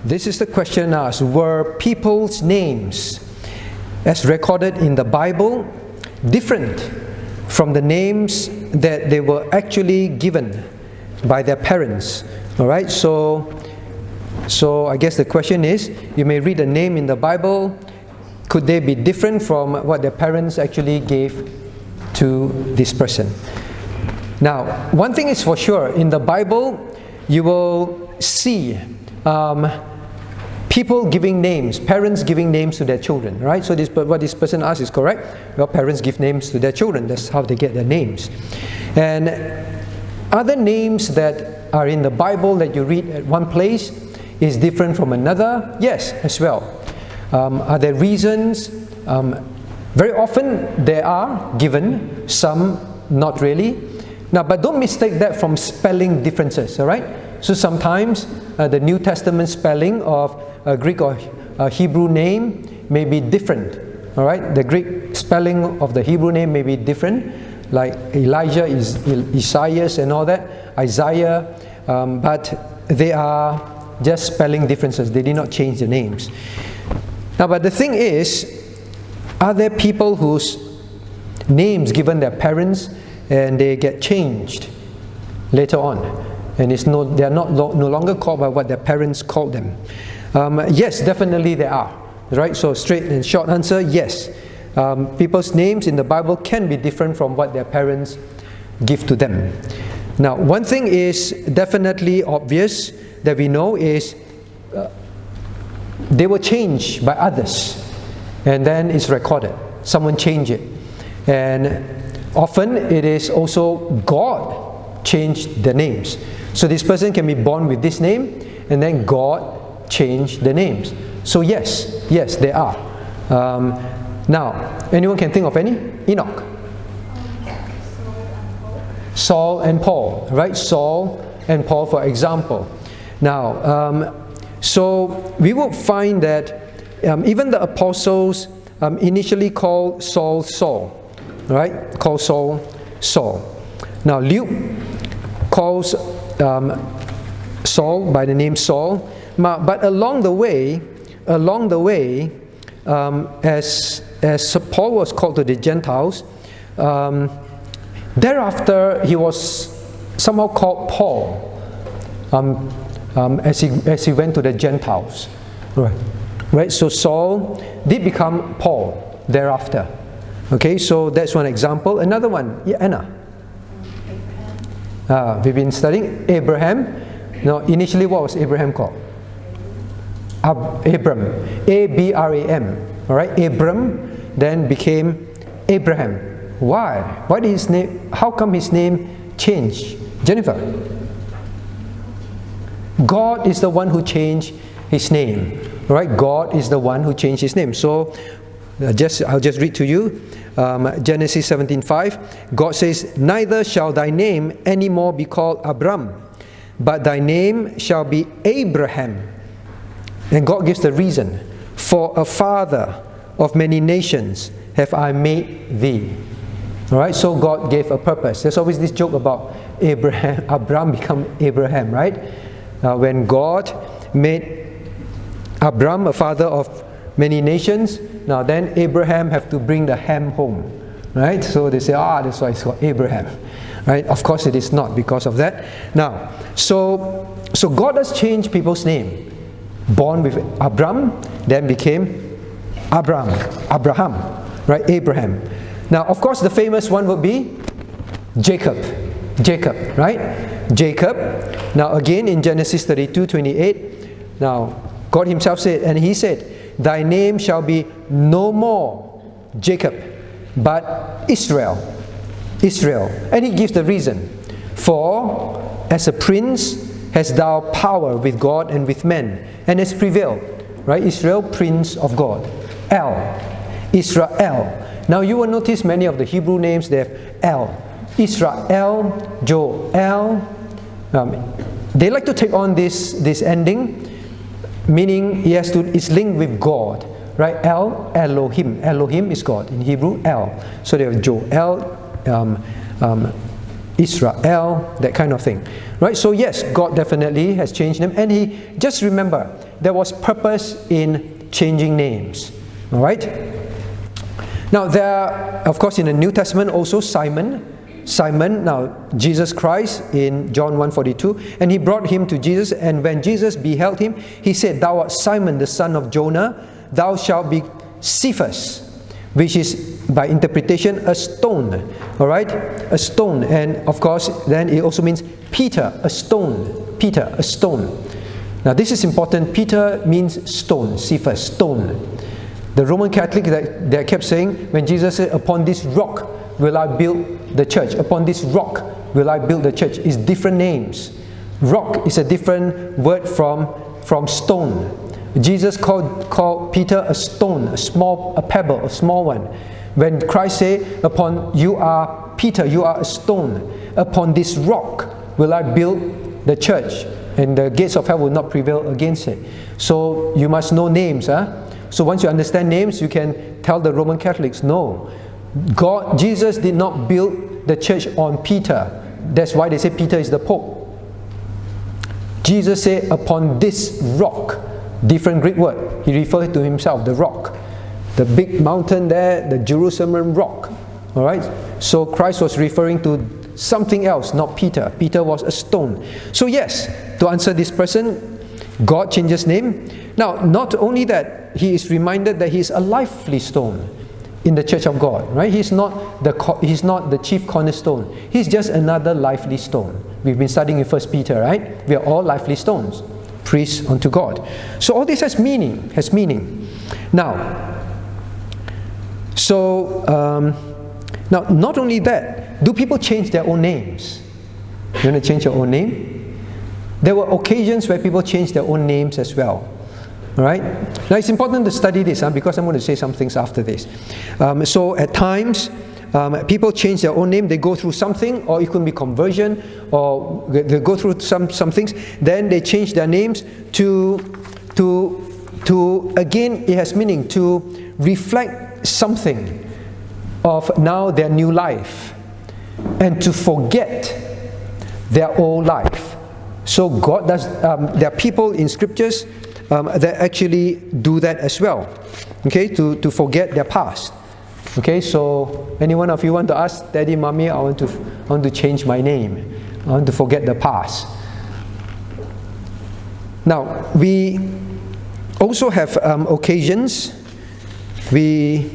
this is the question asked: were people's names, as recorded in the Bible, different from the names that they were actually given by their parents? All right, so I guess the question is, you may read a name in the Bible, could they be different from what their parents actually gave to this person? Now, one thing is for sure, in the Bible, you will see people giving names, parents giving names to their children, right? So what this person asked is correct. Well, parents give names to their children. That's how they get their names. And other names that are in the Bible that you read at one place is different from another? Yes, as well. Are there reasons? Very often there are given, some not really. Now, but don't mistake that from spelling differences, all right? So sometimes the New Testament spelling of a Greek or a Hebrew name may be different, all right? The Greek spelling of the Hebrew name may be different, like Elijah is Isaiah and all that, Isaiah, but they are just spelling differences. They did not change the names. Now, but the thing is, are there people whose names given their parents and they get changed later on, and they are no longer called by what their parents called them? Yes, definitely there are. Right? So straight and short answer, yes. People's names in the Bible can be different from what their parents give to them. Now, one thing is definitely obvious that we know is they were changed by others, and then it's recorded. Someone changed it. And often it is also God changed the names. So this person can be born with this name, and then God changed the names. So yes, they are. Now, anyone can think of any? Enoch. Saul and Paul, right? Saul and Paul, for example. Now, so we will find that even the apostles initially called Saul Saul, right? Called Saul Saul. Now, Luke calls Saul by the name Saul, but along the way, as Paul was called to the Gentiles, thereafter he was somehow called Paul as he went to the Gentiles. Right? So Saul did become Paul thereafter. Okay, so that's one example. Another one, Anna. We've been studying Abraham. Now, initially, what was Abraham called? Abram. A-B-R-A-M. All right, Abram then became Abraham. Why? Why did his name? How come his name changed? Jennifer. God is the one who changed his name. All right, God is the one who changed his name. So, I'll just read to you. Genesis 17:5. God says, "Neither shall thy name any more be called Abram, but thy name shall be Abraham." And God gives the reason. "For a father of many nations have I made thee." All right, so God gave a purpose. There's always this joke about Abraham become Abraham, right? When God made Abram a father of many nations, now then Abraham have to bring the ham home, right? So they say, that's why it's called Abraham, right? Of course it is not because of that. Now, so God has changed people's name. Born with Abram, then became Abraham, right? Abraham. Now, of course, the famous one would be Jacob, right? Jacob. Now, again in Genesis 32:28, now God himself said, and he said, "Thy name shall be no more Jacob, but Israel." And he gives the reason. "For as a prince hast thou power with God and with men, and has prevailed." Right? Israel, prince of God. Israel. Now you will notice many of the Hebrew names, they have El. Israel, Joel. They like to take on this ending, meaning it's linked with God. Right? El, Elohim. Elohim is God in Hebrew, El. So they have Joel, Israel, that kind of thing. Right? So yes, God definitely has changed them. And He, just remember, there was purpose in changing names. All right? Now there are, of course, in the New Testament also Simon, now Jesus Christ in John 1:42, and He brought him to Jesus, and when Jesus beheld him, He said, "Thou art Simon, the son of Jonah, thou shalt be Cephas," which is by interpretation a stone. All right, a stone. And of course then it also means Peter, a stone. Peter, a stone. Now this is important. Peter means stone. Cephas, stone. The Roman Catholic, they kept saying, when Jesus said, "Upon this rock will I build the church," upon this rock will I build the church, is different names. Rock is a different word from stone. Jesus called Peter a stone, a pebble, a small one. When Christ said, "Upon you are Peter, you are a stone. Upon this rock will I build the church, and the gates of hell will not prevail against it." So you must know names. So once you understand names, you can tell the Roman Catholics, no, Jesus did not build the church on Peter. That's why they say Peter is the Pope. Jesus said, "Upon this rock," different Greek word. He referred to Himself, the rock. The big mountain there, the Jerusalem rock. All right? So Christ was referring to something else, not Peter. Peter was a stone. So yes, to answer this person, God changes name. Now, not only that, he is reminded that he is a lively stone in the church of God, right? He's not the chief cornerstone. He's just another lively stone. We've been studying in 1 Peter, right? We are all lively stones, priests unto God. So all this has meaning. Now, now not only that, do people change their own names? You want to change your own name? There were occasions where people changed their own names as well. All right? Now it's important to study this because I'm going to say some things after this. So at times, people change their own name. They go through something, or it could be conversion, or they go through some things. Then they change their names to again, it has meaning, to reflect something of now their new life, and to forget their old life. So God does. There are people in scriptures that actually do that as well. Okay, to forget their past. Okay, so any one of you want to ask, "Daddy, Mommy, I want to change my name. I want to forget the past." Now we also have occasions. We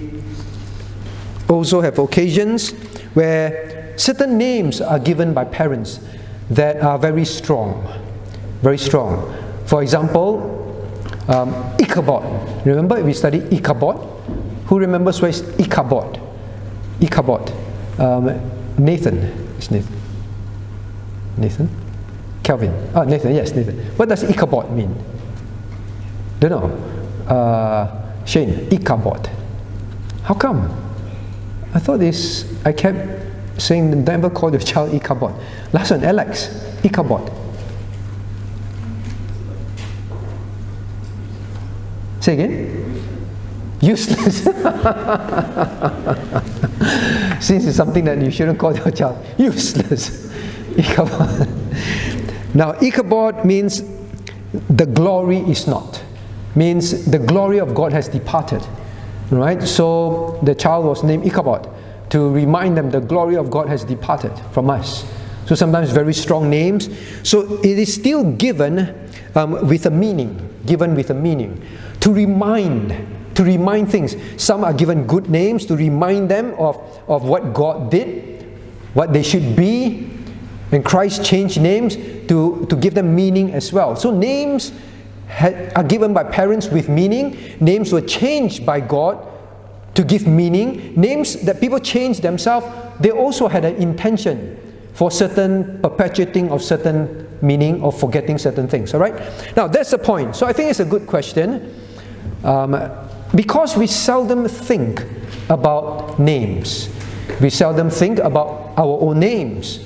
also have occasions where certain names are given by parents that are very strong. Very strong. For example, Ichabod. Remember we studied Ichabod? Who remembers where is Ichabod? Ichabod. Nathan. It's Nathan. Nathan? Calvin. Oh, Nathan, yes, Nathan. What does Ichabod mean? Don't know. Shane, Ichabod. How come? I thought I kept saying, never call your child Ichabod. Last one, Alex, Ichabod. Say again? Useless. Since it's something that you shouldn't call your child. Useless. Ichabod. Now, Ichabod means the glory is not. Means the glory of God has departed. Right? So the child was named Ichabod to remind them the glory of God has departed from us. So sometimes very strong names. So it is still given with a meaning. Given with a meaning. To remind things. Some are given good names to remind them of what God did, what they should be. And Christ changed names to give them meaning as well. So names are given by parents with meaning. Names were changed by God to give meaning. Names that people changed themselves, they also had an intention for certain perpetuating of certain meaning or forgetting certain things. All right? Now that's the point. So I think it's a good question. Because we seldom think about names. We seldom think about our own names.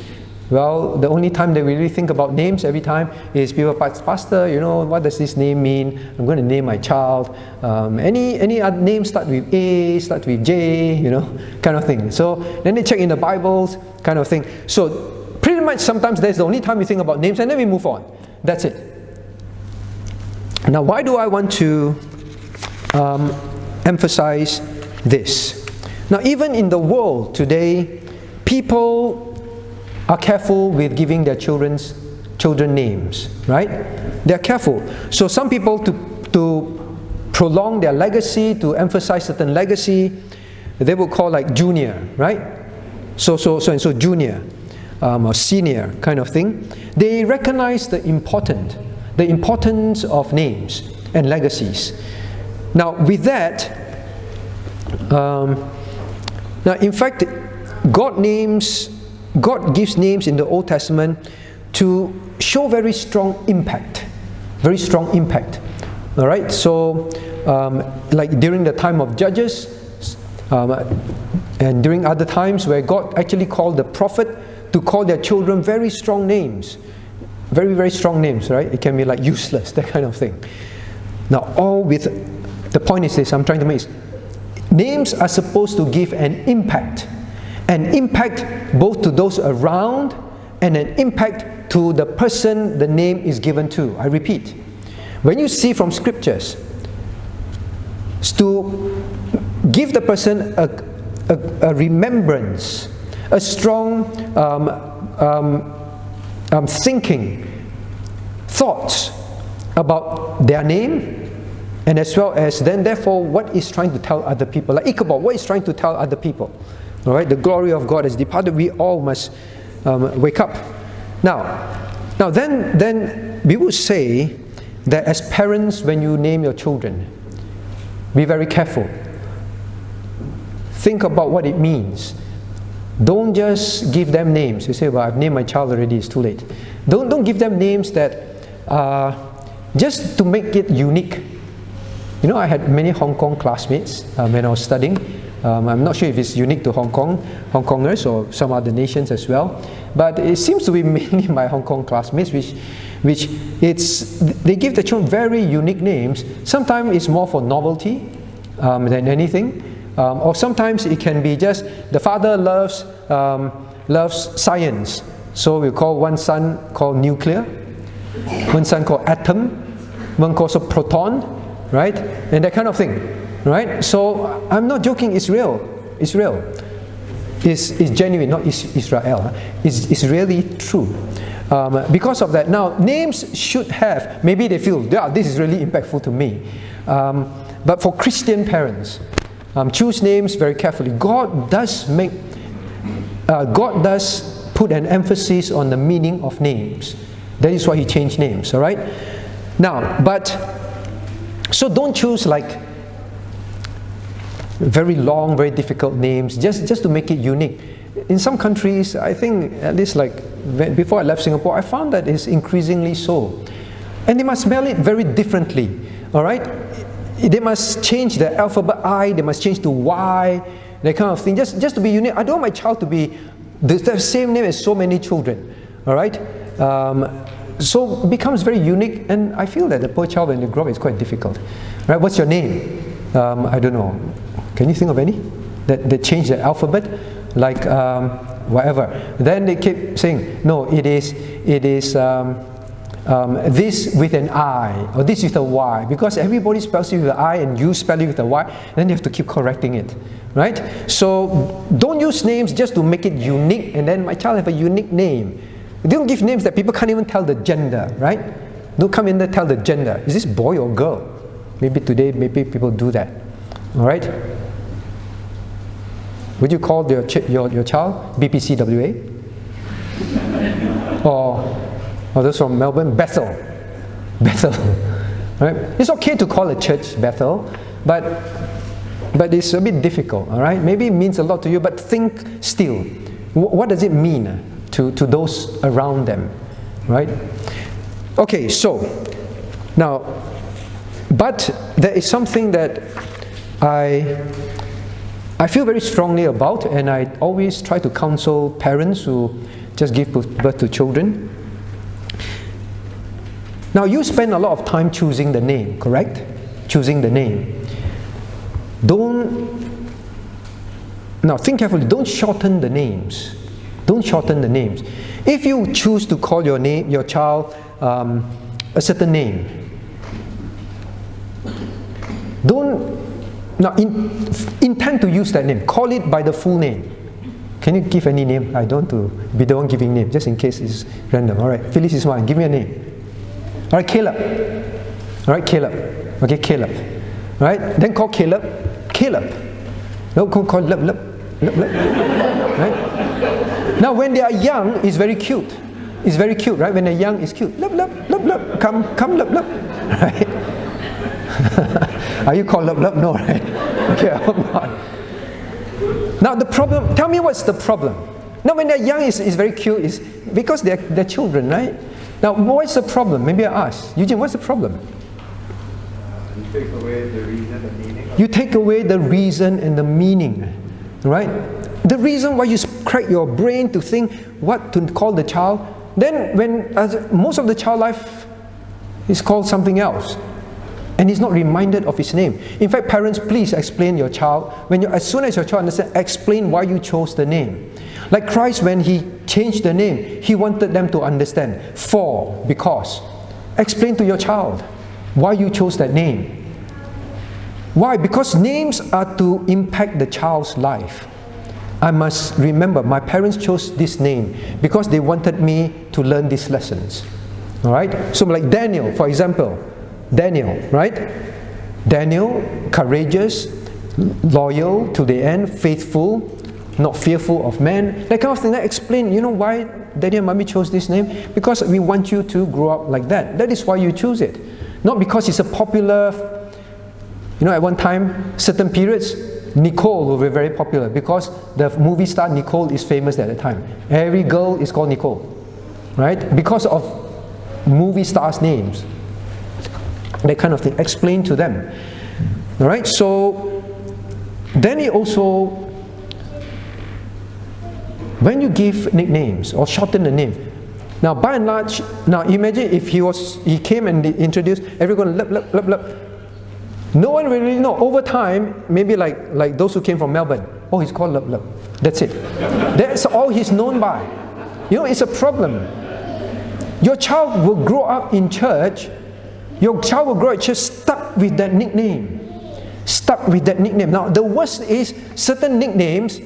Well, the only time that we really think about names every time is people, "Pastor, what does this name mean? I'm going to name my child. Any other name start with A, start with J, kind of thing." So then they check in the Bibles, kind of thing. So pretty much sometimes that's the only time we think about names, and then we move on. That's it. Now, why do I want to emphasize this? Now, even in the world today, people are careful with giving their children names, right? They're careful. So some people, to prolong their legacy, to emphasize certain legacy, they will call like junior, right? So junior or senior kind of thing. They recognize the importance of names and legacies. Now, with that, now in fact, God gives names in the Old Testament to show very strong impact. Very strong impact. All right, so like during the time of Judges, and during other times where God actually called the prophet to call their children very strong names. Very, very strong names, right? It can be like useless, that kind of thing. Now, the point is this, I'm trying to make is, names are supposed to give an impact both to those around and an impact to the person the name is given to. I repeat, when you see from scriptures, to give the person a remembrance, a strong thinking, thoughts about their name, and as well as then therefore what is trying to tell other people. Like Ichabod, what is trying to tell other people? All right, the glory of God has departed. We all must wake up. Now then we would say that as parents, when you name your children, be very careful. Think about what it means. Don't just give them names. You say, well, I've named my child already, it's too late. Don't give them names that just to make it unique. You know, I had many Hong Kong classmates when I was studying. I'm not sure if it's unique to Hong Kongers or some other nations as well. But it seems to be mainly my Hong Kong classmates, which they give the children very unique names. Sometimes it's more for novelty than anything. Or sometimes it can be just the father loves science, so we call one son called nuclear, one son called atom, one called proton, right? And that kind of thing, right? So I'm not joking. It's real. It's real. It's genuine, not Israel. It's really true. Because of that, now names should have. Maybe they feel, yeah, this is really impactful to me. But for Christian parents, choose names very carefully. God does put an emphasis on the meaning of names. That is why He changed names, all right? Now, so don't choose like very long, very difficult names, just to make it unique. In some countries, I think, at least like before I left Singapore, I found that it's increasingly so. And they must spell it very differently, all right? They must change the alphabet I, they must change to Y, that kind of thing, just to be unique. I don't want my child to be the same name as so many children, all right? So it becomes very unique, and I feel that the poor child when they grow up is quite difficult. Right? What's your name? I don't know. Can you think of any? That change the alphabet? Like whatever. Then they keep saying, no, it is this with an I, or this with a Y, because everybody spells it with an I and you spell it with a Y, then you have to keep correcting it, right? So don't use names just to make it unique, and then my child have a unique name. Don't give names that people can't even tell the gender, right? Don't come in there and tell the gender. Is this boy or girl? Maybe today, maybe people do that, all right? Would you call your child BPCWA? Or those from Melbourne, Bethel, right? It's okay to call a church Bethel, but it's a bit difficult, all right? Maybe it means a lot to you, but think still. What does it mean to those around them, right? Okay, so now, but there is something that I feel very strongly about, and I always try to counsel parents who just give birth to children. Now, you spend a lot of time choosing the name, correct? Choosing the name. Now think carefully, don't shorten the names. Don't shorten the names. If you choose to call your child a certain name, don't intend to use that name. Call it by the full name. Can you give any name? I don't want to be the one giving name, just in case it's random. All right, Phyllis is mine. Give me a name. All right, Caleb. All right, Caleb. Okay, Caleb. All right, then call Caleb. Caleb. No, call Lep. Right? Now, when they are young, it's very cute. It's very cute, right? When they're young, it's cute. Lep. Come, Lep. Right? Are you called Lep? No, right? Okay, I hope not. Now the problem, tell me what's the problem? Now when they're young, it's very cute, it's because they're children, right? Now what's the problem? Maybe I ask. Eugene, what's the problem? You take away the reason and meaning. You take away the reason and the meaning, right? The reason why you crack your brain to think what to call the child, then when most of the child life is called something else. And he's not reminded of his name. In fact, parents, please explain your child. As soon as your child understands, explain why you chose the name. Like Christ, when he changed the name, he wanted them to understand. Because. Explain to your child why you chose that name. Why? Because names are to impact the child's life. I must remember, my parents chose this name because they wanted me to learn these lessons. All right? So like Daniel, for example. Daniel, right? Daniel, courageous, loyal to the end, faithful, not fearful of men. That kind of thing. That explain, you know why Daddy and Mommy chose this name? Because we want you to grow up like that. That is why you choose it. Not because it's a popular, at one time, certain periods, Nicole will be very popular because the movie star Nicole is famous at the time. Every girl is called Nicole, right? Because of movie stars' names. That kind of thing. Explain to them. All right. So then he also, when you give nicknames or shorten the name. Now, by and large, now imagine if he came and introduced everyone Lep. No one will really know. Over time, maybe like those who came from Melbourne. Oh, he's called Lep. That's it. That's all he's known by. It's a problem. Your child will grow up in church. Your child will grow up just stuck with that nickname. Stuck with that nickname. Now, the worst is certain nicknames.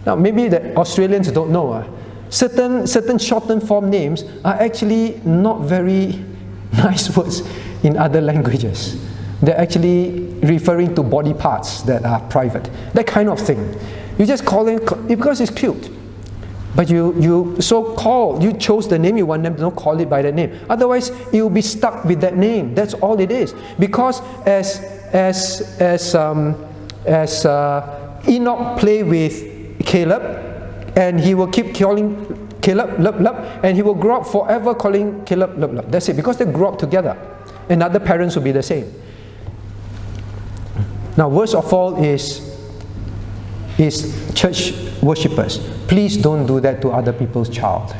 Now, maybe the Australians don't know. Certain shortened form names are actually not very nice words in other languages. They're actually referring to body parts that are private. That kind of thing. You just call it because it's cute. But you chose the name, you want them to not call it by that name. Otherwise, you'll be stuck with that name. That's all it is. Because as Enoch played with Caleb, and he will keep calling Caleb Lep, and he will grow up forever calling Caleb Lep. That's it. Because they grew up together. And other parents will be the same. Now, worst of all is church worshippers. Please don't do that to other people's child.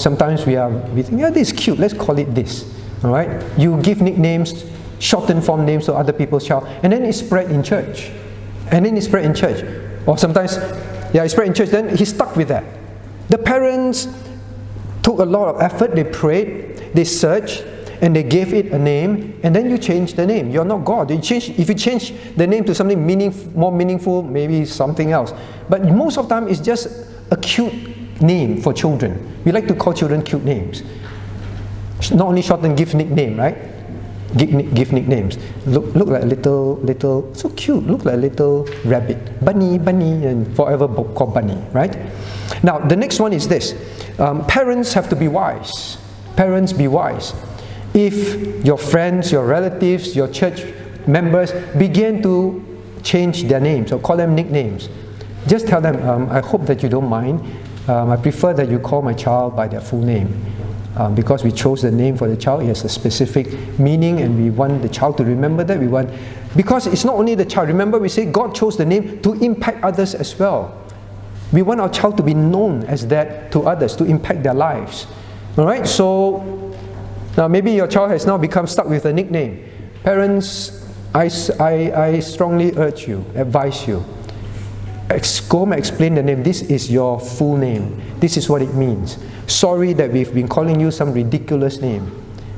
Sometimes we think, this is cute, let's call it this. All right? You give nicknames, shortened form names to other people's child, and then it's spread in church. Or sometimes, it's spread in church, then he's stuck with that. The parents took a lot of effort, they prayed, they searched, and they gave it a name, and then you change the name. You're not God. If you change the name to something more meaningful, maybe something else. But most of the time, it's just a cute name for children. We like to call children cute names. Not only shorten, give nickname, right? Give nicknames. Look like a little, so cute. Look like a little rabbit. Bunny, and forever called Bunny, right? Now, the next one is this. Parents have to be wise. Parents, be wise. If your friends, your relatives, your church members begin to change their names or call them nicknames, just tell them, I hope that you don't mind. I prefer that you call my child by their full name. Because we chose the name for the child, it has a specific meaning, and we want the child to remember that. Because it's not only the child. Remember, we say God chose the name to impact others as well. We want our child to be known as that to others, to impact their lives. All right, so now maybe your child has now become stuck with a nickname. Parents, I strongly urge you, advise you, go and explain the name. This is your full name. This is what it means. Sorry that we've been calling you some ridiculous name.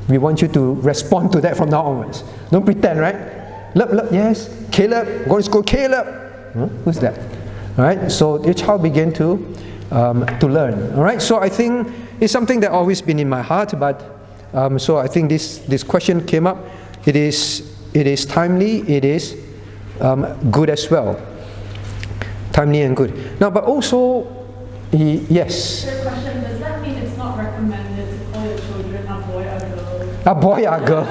We want you to respond to that from now onwards. Don't pretend, right? Yes, Caleb, I'm going to school, Caleb. Who's that? All right, so your child began to learn. All right, so I think it's something that always been in my heart, but so I think this question came up. It is timely. It is good as well. Timely and good. Now, but also, yes. Third question, does that mean it's not recommended to call your children a boy or girl? A boy or girl.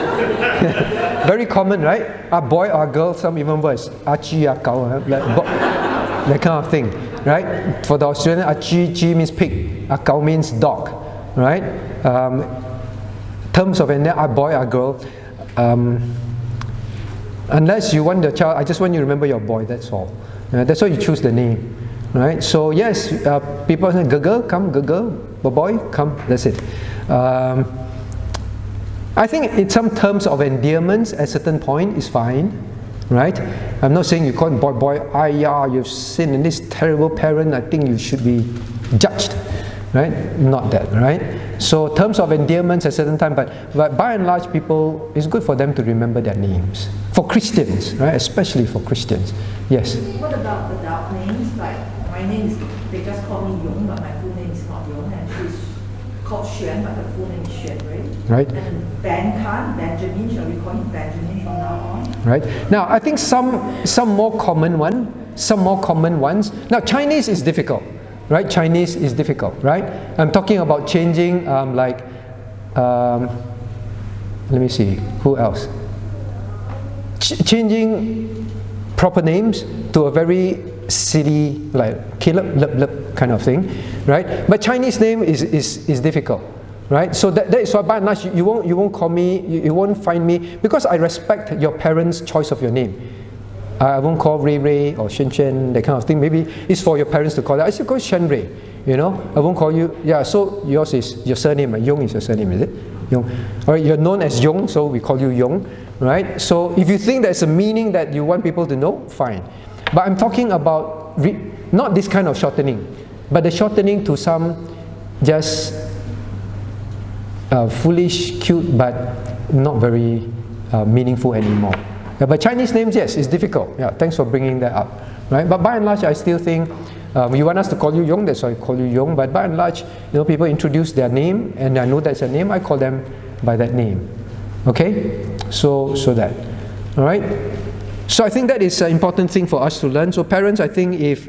Very common, right? A boy or girl, some even worse. Achi, a cow, that kind of thing, right? For the Australian, achi means pig, a cow means dog, right? Terms of a boy or girl, unless you want the child, I just want you to remember your boy, that's all. That's why you choose the name, right? So yes, people say, girl, come, girl, boy, come, that's it. I think in some terms of endearments at a certain point is fine, right? I'm not saying you call him boy, you've sinned and this terrible parent, I think you should be judged, right? Not that, right? So terms of endearments at a certain time, but by and large people, it's good for them to remember their names. For Christians, right? Especially for Christians. Yes? What about adult names? Like, my name is, they just call me Yong, but my full name is not Yong, and she's called Xuan, but the full name is Xuan, right? Right. And Benjamin, shall we call him Benjamin from now on? Right. Now, I think some more common ones. Now, Chinese is difficult, right? Chinese is difficult, right? I'm talking about changing, let me see, who else? Changing proper names to a very silly, like Caleb, kind of thing, right? But Chinese name is difficult, right? So that is why by and large you won't call me, you won't find me, because I respect your parents' choice of your name. I won't call Ray or Shen, that kind of thing. Maybe it's for your parents to call it. I should call Shen Ray, you know. I won't call you. Yeah. So yours is your surname. Yong is your surname, is it? Yong. All right. You're known as Yong, so we call you Yong, right? So if you think there's a meaning that you want people to know, fine. But I'm talking about not this kind of shortening, but the shortening to some just foolish, cute, but not very meaningful anymore. Yeah, but Chinese names, yes, it's difficult. Yeah, thanks for bringing that up. Right? But by and large, I still think you want us to call you Yong, that's why I call you Yong. But by and large, people introduce their name, and I know that's a name. I call them by that name. Okay, so that. All right. So I think that is an important thing for us to learn. So parents, I think if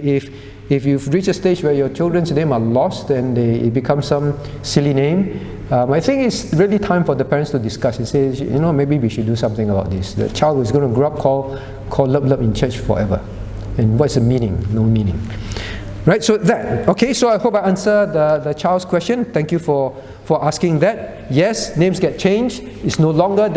you've reached a stage where your children's name are lost and it becomes some silly name, I think it's really time for the parents to discuss and say, maybe we should do something about this. The child is going to grow up called Love in church forever. And what's the meaning? No meaning. Right, so that. Okay, so I hope I answered the child's question. Thank you for asking that. Yes, names get changed. It's no longer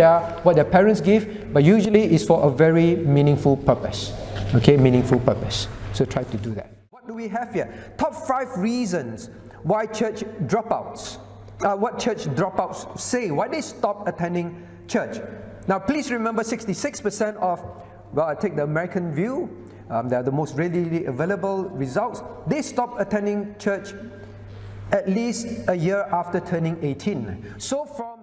what their parents give, but usually it's for a very meaningful purpose. Okay, meaningful purpose. So try to do that. What do we have here? Top 5 reasons why church dropouts. What church dropouts say, why they stop attending church. Now please remember 66% of, well, I take the American view, they're the most readily available results. They stop attending church at least a year after turning 18. So from